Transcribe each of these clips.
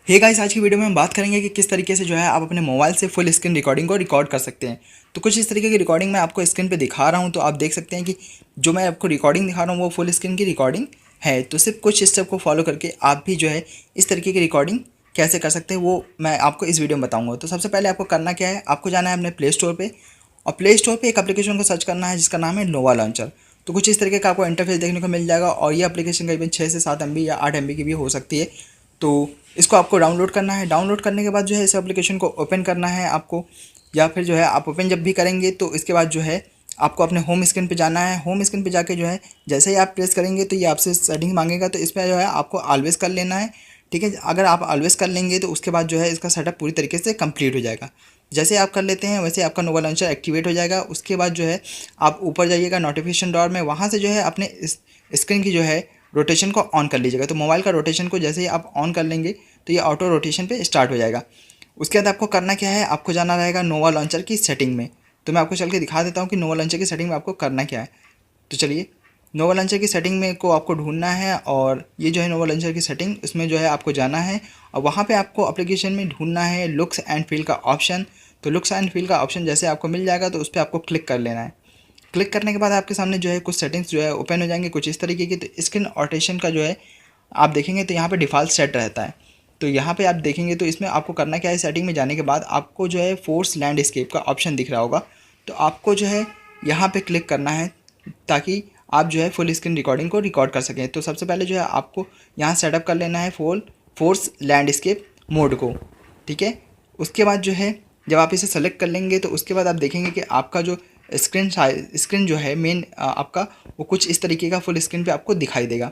Hey guys, आज की video में हम बात करेंगे कि किस तरीके से जो है आप अपने मोबाइल से फुल स्क्रीन रिकॉर्डिंग को रिकॉर्ड कर सकते हैं। तो कुछ इस तरीके की रिकॉर्डिंग मैं आपको स्क्रीन पे दिखा रहा हूं, तो आप देख सकते हैं कि जो मैं आपको रिकॉर्डिंग दिखा रहा हूं वो फुल स्क्रीन की रिकॉर्डिंग है। तो सिर्फ कुछ स्टेप को फॉलो करके आप भी जो है इस तरीके की रिकॉर्डिंग कैसे कर सकते हैं वो मैं आपको इस वीडियो में बताऊँगा। तो सबसे पहले आपको करना क्या है, आपको जाना है अपने प्ले स्टोर पर और प्ले स्टोर पर एक एप्लीकेशन को सर्च करना है जिसका नाम है नोवा लॉन्चर। तो कुछ इस तरीके का आपको इंटरफेस देखने को मिल जाएगा और ये एप्लीकेशन करीबन 6 से 7 MB या 8 MB की भी हो सकती है। तो इसको आपको डाउनलोड करना है। डाउनलोड करने के बाद जो है इस एप्लीकेशन को ओपन करना है आपको, या फिर जो है आप ओपन जब भी करेंगे तो इसके बाद जो है आपको अपने होम स्क्रीन पे जाना है। होम स्क्रीन पे जाके जो है जैसे ही आप प्रेस करेंगे तो ये आपसे सेटिंग मांगेगा, तो इसमें जो है आपको ऑलवेज कर लेना है। ठीक है, अगर आप ऑलवेज कर लेंगे तो उसके बाद जो है इसका सेटअप पूरी तरीके से कंप्लीट हो जाएगा। जैसे आप कर लेते हैं वैसे आपका नोवा लॉन्चर एक्टिवेट हो जाएगा। उसके बाद जो है आप ऊपर जाइएगा नोटिफिकेशन डोर में, वहाँ से जो है अपने इस स्क्रीन की जो है रोटेशन को ऑन कर लीजिएगा। तो मोबाइल का रोटेशन को जैसे ही आप ऑन कर लेंगे तो ये ऑटो रोटेशन पे स्टार्ट हो जाएगा। उसके बाद आपको करना क्या है, आपको जाना रहेगा नोवा लॉन्चर की सेटिंग में। तो मैं आपको चल के दिखा देता हूँ कि नोवा लॉन्चर की सेटिंग में आपको करना क्या है। तो चलिए, नोवा लॉन्चर की सेटिंग में को आपको ढूंढना है और ये जो है नोवा लॉन्चर की सेटिंग, उसमें जो है आपको जाना है और वहाँ पे आपको एप्लीकेशन में ढूंढना है लुक्स एंड फील का ऑप्शन। तो लुक्स एंड फील का ऑप्शन जैसे आपको मिल जाएगा तो उस पर आपको क्लिक कर लेना है। क्लिक करने के बाद आपके सामने जो है कुछ सेटिंग्स जो है ओपन हो जाएंगे कुछ इस तरीके की। तो स्क्रीन रोटेशन का जो है आप देखेंगे तो यहाँ पे डिफ़ॉल्ट सेट रहता है। तो यहाँ पे आप देखेंगे तो इसमें आपको करना क्या है, सेटिंग में जाने के बाद आपको जो है फोर्स लैंडस्केप का ऑप्शन दिख रहा होगा। तो आपको जो है यहाँ पे क्लिक करना है ताकि आप जो है फुल स्क्रीन रिकॉर्डिंग को रिकॉर्ड कर सकें। तो सबसे पहले जो है आपको यहाँ सेटअप कर लेना है फोर्स लैंडस्केप मोड को। ठीक है, उसके बाद जो है जब आप इसे सेलेक्ट कर लेंगे तो उसके बाद आप देखेंगे कि आपका जो स्क्रीन जो है मेन आपका वो कुछ इस तरीके का फुल स्क्रीन पे आपको दिखाई देगा।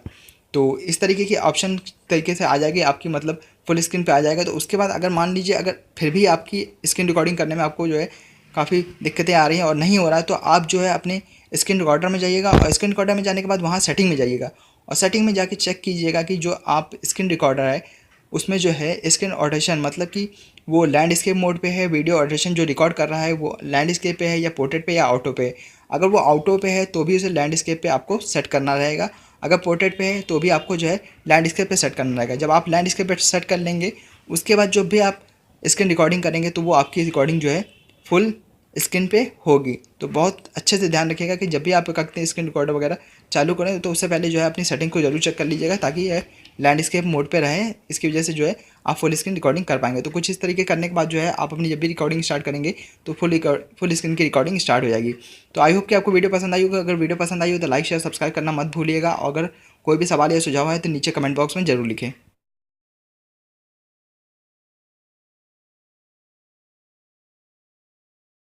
तो इस तरीके की ऑप्शन तरीके से आ जाएगी आपकी, मतलब फुल स्क्रीन पे आ जाएगा। तो उसके बाद अगर मान लीजिए अगर फिर भी आपकी स्क्रीन रिकॉर्डिंग करने में आपको जो है काफ़ी दिक्कतें आ रही हैं और नहीं हो रहा है, तो आप जो है अपने स्क्रीन रिकॉर्डर में जाइएगा और स्क्रीन रिकॉर्डर में जाने के बाद वहाँ सेटिंग में जाइएगा और सेटिंग में जाके चेक कीजिएगा कि जो आप स्क्रीन रिकॉर्डर है उसमें जो है स्क्रीन रोटेशन, मतलब कि वो लैंडस्केप मोड पे है, वीडियो रोटेशन जो रिकॉर्ड कर रहा है वो लैंडस्केप पे है या पोर्ट्रेट पे या ऑटो पे। अगर वो ऑटो पे है तो भी उसे लैंडस्केप पे आपको सेट करना रहेगा, अगर पोर्ट्रेट पे है तो भी आपको जो है लैंडस्केप पे सेट करना रहेगा। जब आप लैंडस्केप पे सेट कर लेंगे उसके बाद जब भी आप स्क्रीन रिकॉर्डिंग करेंगे तो वो आपकी रिकॉर्डिंग जो है फुल स्क्रीन पे होगी। तो बहुत अच्छे से ध्यान रखिएगा कि जब भी आप करते हैं स्क्रीन रिकॉर्डर वगैरह चालू करें तो उससे पहले जो है अपनी सेटिंग को जरूर चेक कर लीजिएगा ताकि यह लैंडस्केप मोड पे रहे। इसकी वजह से जो है आप फुल स्क्रीन रिकॉर्डिंग कर पाएंगे। तो कुछ इस तरीके करने के बाद जो है आप अपनी जब भी रिकॉर्डिंग स्टार्ट करेंगे तो फुल स्क्रीन की रिकॉर्डिंग स्टार्ट हो जाएगी। तो आई होप कि आपको वीडियो पसंद आई होगा। अगर वीडियो पसंद आई हो तो लाइक शेयर सब्सक्राइब करना मत भूलिएगा। अगर कोई भी सवाल या सुझाव है तो नीचे कमेंट बॉक्स में जरूर लिखें।